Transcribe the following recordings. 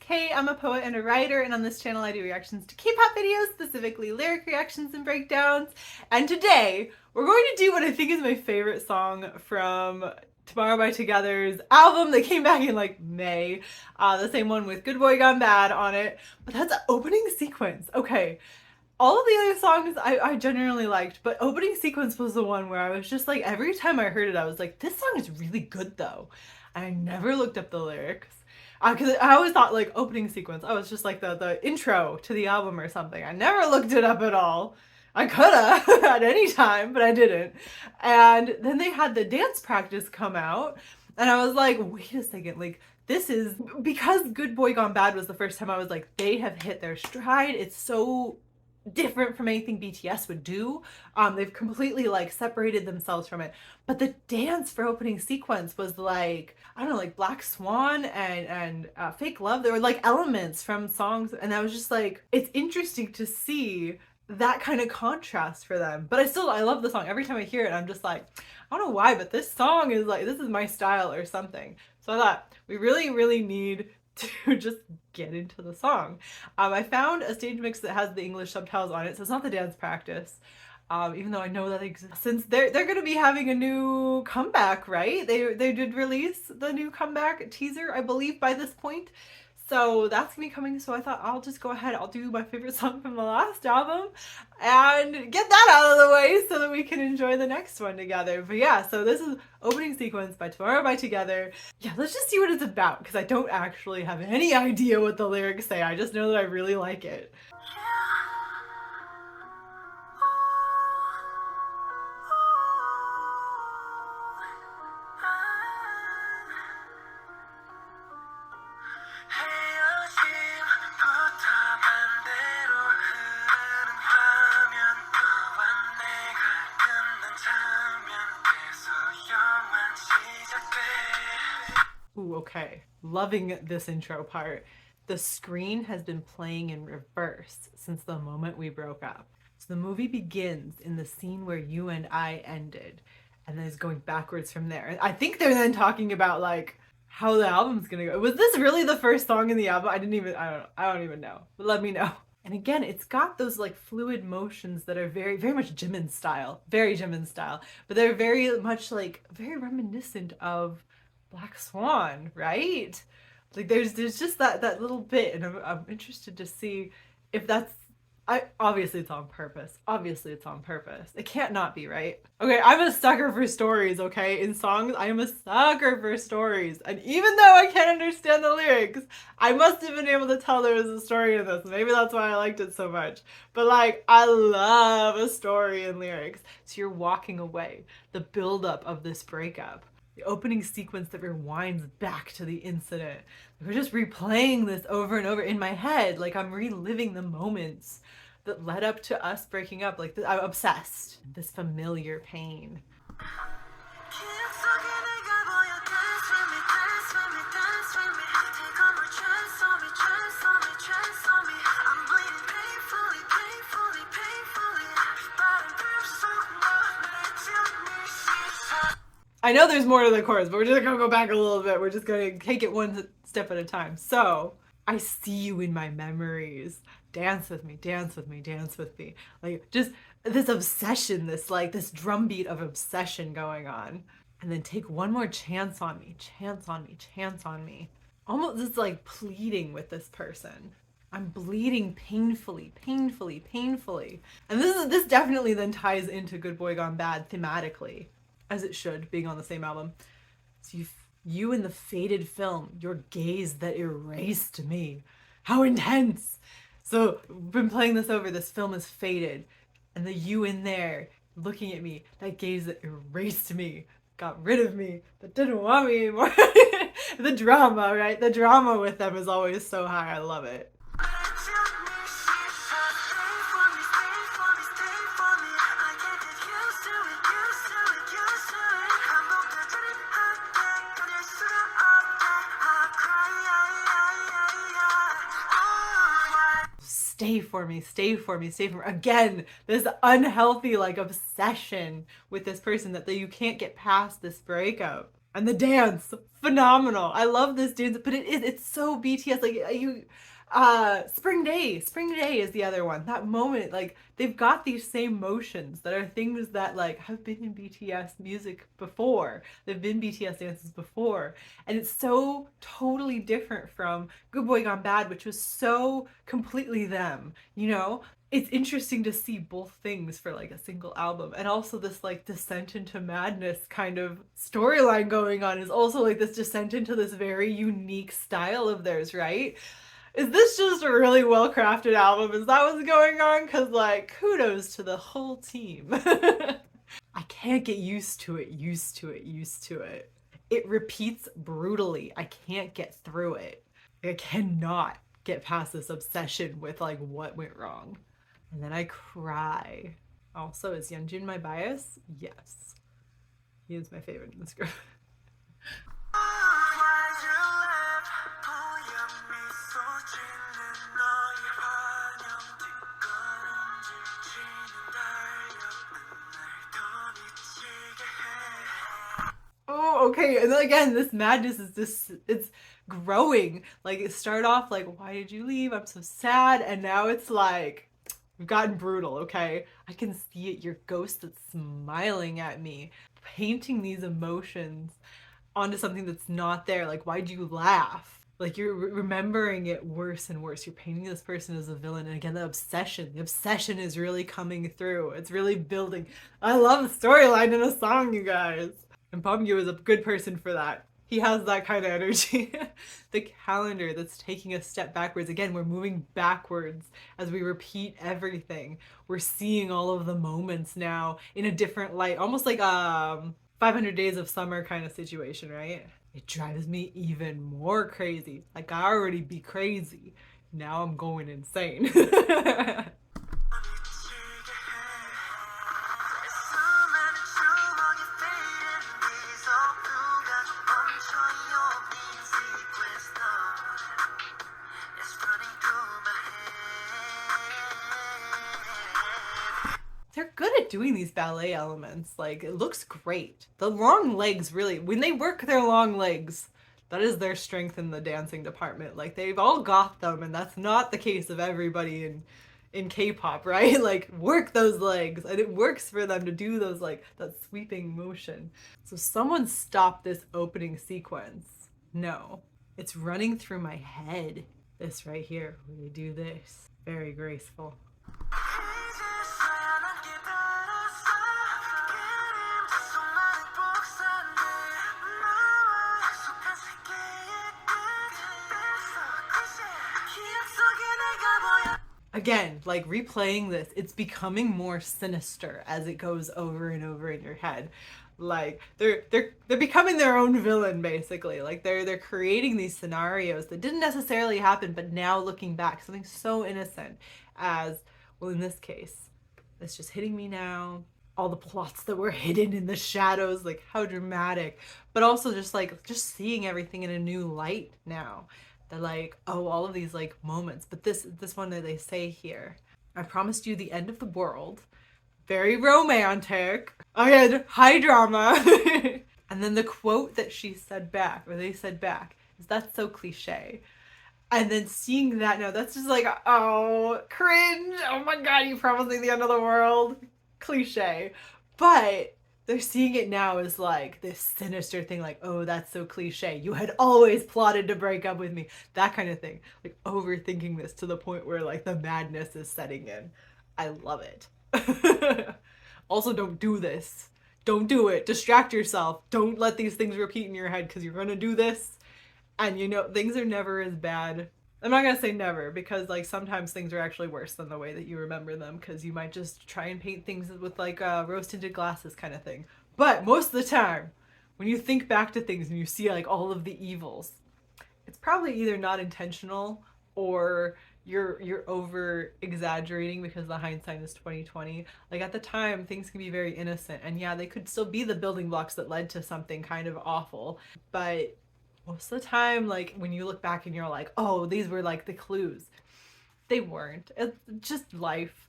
Kay. I'm a poet and a writer, and on this channel I do reactions to K-pop videos, specifically lyric reactions and breakdowns. And today we're going to do what I think is my favorite song from Tomorrow by Together's album that came back in like May. The same one with Good Boy Gone Bad on it. But that's an opening sequence. Okay. All of the other songs I generally liked, but opening sequence was the one where I was just like, every time I heard it, I was like, this song is really good though. And I never looked up the lyrics. Because I always thought like opening sequence, I was just like the intro to the album or something. I never looked it up at all. I coulda at any time, but I didn't. And then they had the dance practice come out, and I was like, wait a second, like this is because Good Boy Gone Bad was the first time I was like, they have hit their stride. It's so different from anything BTS would do. They've completely like separated themselves from it. But the dance for opening sequence was like, I don't know, like Black Swan and Fake Love. There were like elements from songs, and I was just like, it's interesting to see that kind of contrast for them. But I love the song. Every time I hear it, I'm just like, I don't know why, but this song is like, this is my style or something. So I thought we really need to just get into the song. I found a stage mix that has the English subtitles on it, so it's not the dance practice. Even though I know that exists, since they're going to be having a new comeback, right? They did release the new comeback teaser, I believe, by this point. So that's gonna be coming. So I thought I'll just go ahead. I'll do my favorite song from the last album and get that out of the way so that we can enjoy the next one together. But yeah, so this is opening sequence by Tomorrow by Together. Yeah, let's just see what it's about, because I don't actually have any idea what the lyrics say. I just know that I really like it. Ooh, okay. Loving this intro part. The screen has been playing in reverse since the moment we broke up. So the movie begins in the scene where you and I ended, and then it's going backwards from there. I think they're then talking about like how the album's gonna go. Was this really the first song in the album? I don't even know. But let me know. And again, it's got those like fluid motions that are very much Jimin style. Very Jimin style. But they're very much like very reminiscent of Black Swan, right? Like there's just that little bit, and I'm interested to see if that's, obviously it's on purpose. Obviously it's on purpose. It can't not be, right? Okay, I'm a sucker for stories, okay? In songs, I am a sucker for stories. And even though I can't understand the lyrics, I must have been able to tell there was a story in this. Maybe that's why I liked it so much. But like, I love a story in lyrics. So you're walking away, the buildup of this breakup, the opening sequence that rewinds back to the incident. We're just replaying this over and over in my head. Like I'm reliving the moments that led up to us breaking up. Like I'm obsessed. This familiar pain. I know there's more to the chorus, but we're just gonna go back a little bit. We're just gonna take it one step at a time. So, I see you in my memories. Dance with me, dance with me, dance with me. Like, just this obsession, this drumbeat of obsession going on. And then take one more chance on me, chance on me, chance on me. Almost just like pleading with this person. I'm bleeding painfully, painfully, painfully. And this definitely then ties into Good Boy Gone Bad thematically, as it should, being on the same album. So you in the faded film, your gaze that erased me. How intense! So we've been playing this over, this film is faded, and the you in there looking at me, that gaze that erased me, got rid of me, that didn't want me anymore. The drama, right? The drama with them is always so high. I love it. Stay for me, stay for me, stay for me. Again, this unhealthy like obsession with this person that you can't get past this breakup. And the dance, phenomenal. I love this dance, but it's so BTS. Like you, Spring Day is the other one. That moment, like they've got these same motions that are things that like have been in BTS music before. They've been BTS dances before, and it's so totally different from Good Boy Gone Bad, which was so completely them. You know, it's interesting to see both things for like a single album, and also this like descent into madness kind of storyline going on is also like this descent into this very unique style of theirs, right? Is this just a really well crafted album? Is that what's going on? Because like kudos to the whole team. I can't get used to it, used to it. It repeats brutally. I can't get through it. I cannot get past this obsession with like what went wrong. And then I cry. Also, is Yeonjun my bias? Yes. He is my favorite in this group. Oh, okay. And then again, this madness is this, it's growing. Like it started off like, why did you leave? I'm so sad. And now it's like, we've gotten brutal, okay? I can see it, your ghost that's smiling at me, painting these emotions onto something that's not there. Like, why'd you laugh? Like you're remembering it worse and worse. You're painting this person as a villain. And again, the obsession is really coming through. It's really building. I love the storyline in a song, you guys. And Pomgyu is a good person for that. He has that kind of energy. The calendar that's taking a step backwards. Again, we're moving backwards as we repeat everything. We're seeing all of the moments now in a different light, almost like 500 Days of Summer kind of situation, right? It drives me even more crazy. Like I already be crazy. Now I'm going insane. They're good at doing these ballet elements. Like, it looks great. The long legs really, when they work their long legs, that is their strength in the dancing department. Like, they've all got them, and that's not the case of everybody in K-pop, right? Like, work those legs, and it works for them to do those, like, that sweeping motion. So someone stop this opening sequence. No, it's running through my head. This right here, where they do this. Very graceful. Again, like replaying this, it's becoming more sinister as it goes over and over in your head. Like they're becoming their own villain basically. Like they're creating these scenarios that didn't necessarily happen, but now looking back, something so innocent as, well, in this case, it's just hitting me now. All the plots that were hidden in the shadows, like how dramatic, but also just seeing everything in a new light now. They're like, oh, all of these like moments, but this one that they say here, I promised you the end of the world. Very romantic. Again, high drama. And then the quote that she said back, or they said back, is, that's so cliche. And then seeing that now, that's just like, oh, cringe. Oh my god, you promised me the end of the world. Cliche. But they're seeing it now as like this sinister thing, like, oh, that's so cliche. You had always plotted to break up with me. That kind of thing. Like overthinking this to the point where like the madness is setting in. I love it. Also, don't do this. Don't do it. Distract yourself. Don't let these things repeat in your head because you're going to do this. And you know, things are never as bad. I'm not gonna say never, because like sometimes things are actually worse than the way that you remember them, because you might just try and paint things with like rose tinted glasses kind of thing. But most of the time, when you think back to things and you see like all of the evils, it's probably either not intentional or you're over exaggerating because the hindsight is 2020. Like at the time, things can be very innocent, and yeah, they could still be the building blocks that led to something kind of awful, but most of the time, like when you look back and you're like, oh, these were like the clues. They weren't. It's just life.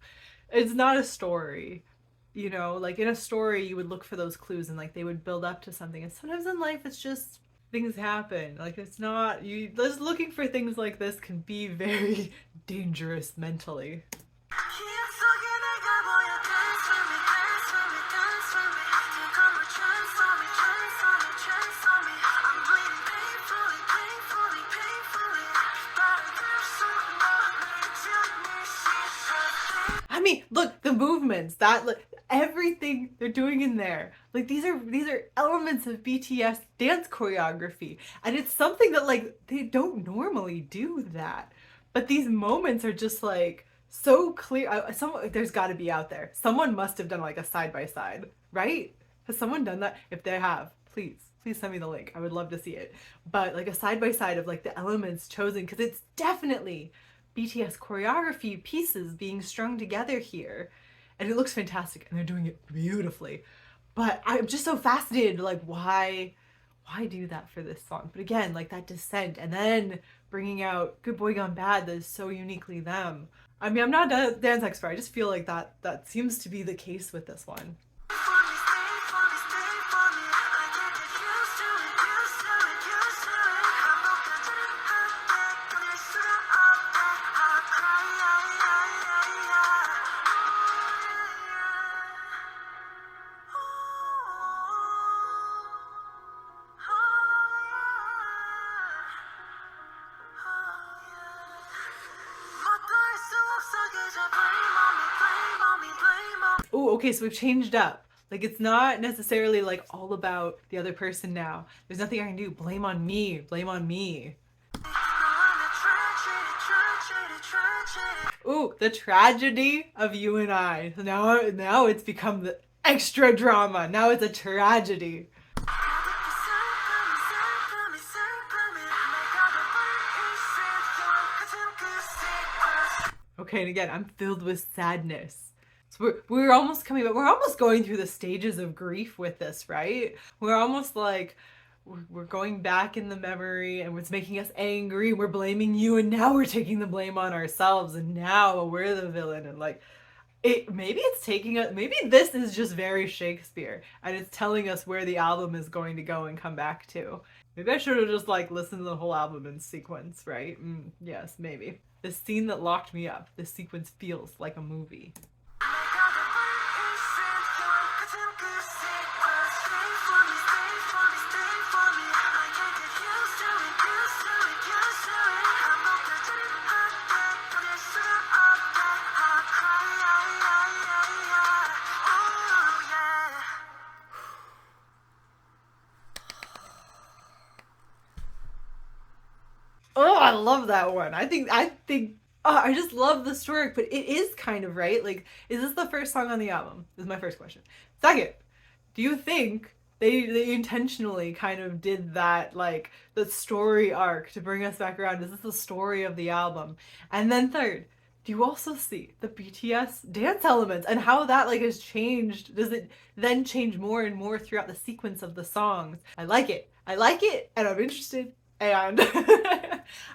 It's not a story. you know, like in a story you would look for those clues and like they would build up to something, and sometimes in life it's just things happen. Like it's not you just looking for things like this can be very dangerous mentally. I mean, look, the movements, that like, everything they're doing in there. Like these are elements of BTS dance choreography. And it's something that like they don't normally do that. But these moments are just like so clear. There's got to be out there. Someone must have done like a side by side, right? Has someone done that? If they have, please send me the link. I would love to see it. But like a side by side of like the elements chosen, because it's definitely BTS choreography pieces being strung together here. And it looks fantastic and they're doing it beautifully. But I'm just so fascinated, like why do that for this song? But again, like that descent and then bringing out Good Boy Gone Bad that is so uniquely them. I mean, I'm not a dance expert. I just feel like that seems to be the case with this one. Oh, okay, so we've changed up. Like it's not necessarily like all about the other person now. There's nothing I can do. Blame on me. Blame on me. Ooh, the tragedy of you and I. So now it's become the extra drama. Now it's a tragedy. Okay, and again, I'm filled with sadness. So we're almost coming, but we're almost going through the stages of grief with this, right? We're almost like we're going back in the memory and it's making us angry. We're blaming you, and now we're taking the blame on ourselves, and now we're the villain. And like, maybe it's taking us. Maybe this is just very Shakespeare, and it's telling us where the album is going to go and come back to. Maybe I should have just like listened to the whole album in sequence, right? Yes, maybe. The scene that locked me up. This sequence feels like a movie. Oh, I love that one. I think oh, I just love the story, but it is kind of right. Like, is this the first song on the album? This is my first question. Second, do you think they intentionally kind of did that, like the story arc to bring us back around? Is this the story of the album? And then third, do you also see the BTS dance elements and how that like has changed? Does it then change more and more throughout the sequence of the songs? I like it. I like it, and I'm interested. And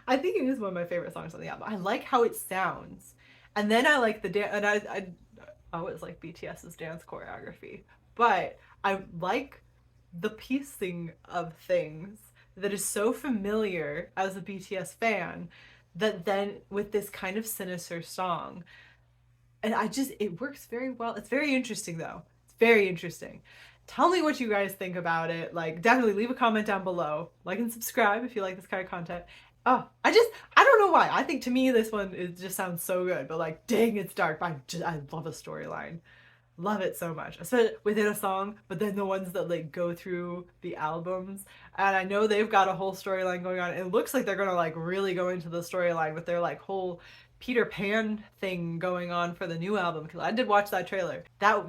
I think it is one of my favorite songs on the album. I like how it sounds, and then I like the dance. And I always like BTS's dance choreography, but I like the piecing of things that is so familiar as a BTS fan, that then with this kind of sinister song, and it works very well. It's very interesting though. It's very interesting. Tell me what you guys think about it. Like, definitely leave a comment down below. Like and subscribe if you like this kind of content. Oh, I don't know why. I think to me this one, it just sounds so good. But like, dang, it's dark. But I love a storyline. Love it so much. Especially within a song, but then the ones that like go through the albums. And I know they've got a whole storyline going on. It looks like they're gonna like really go into the storyline with their like whole Peter Pan thing going on for the new album. Because I did watch that trailer.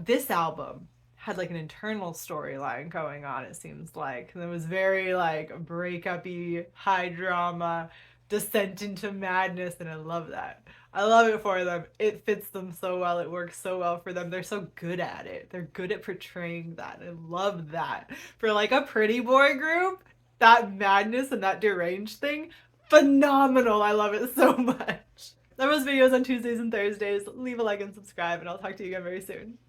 This album had like an internal storyline going on, it seems like. And it was very like breakup-y, high drama, descent into madness, and I love that. I love it for them. It fits them so well. It works so well for them. They're so good at it. They're good at portraying that. I love that. For like a pretty boy group, that madness and that deranged thing, phenomenal. I love it so much. There was videos on Tuesdays and Thursdays. Leave a like and subscribe, and I'll talk to you again very soon.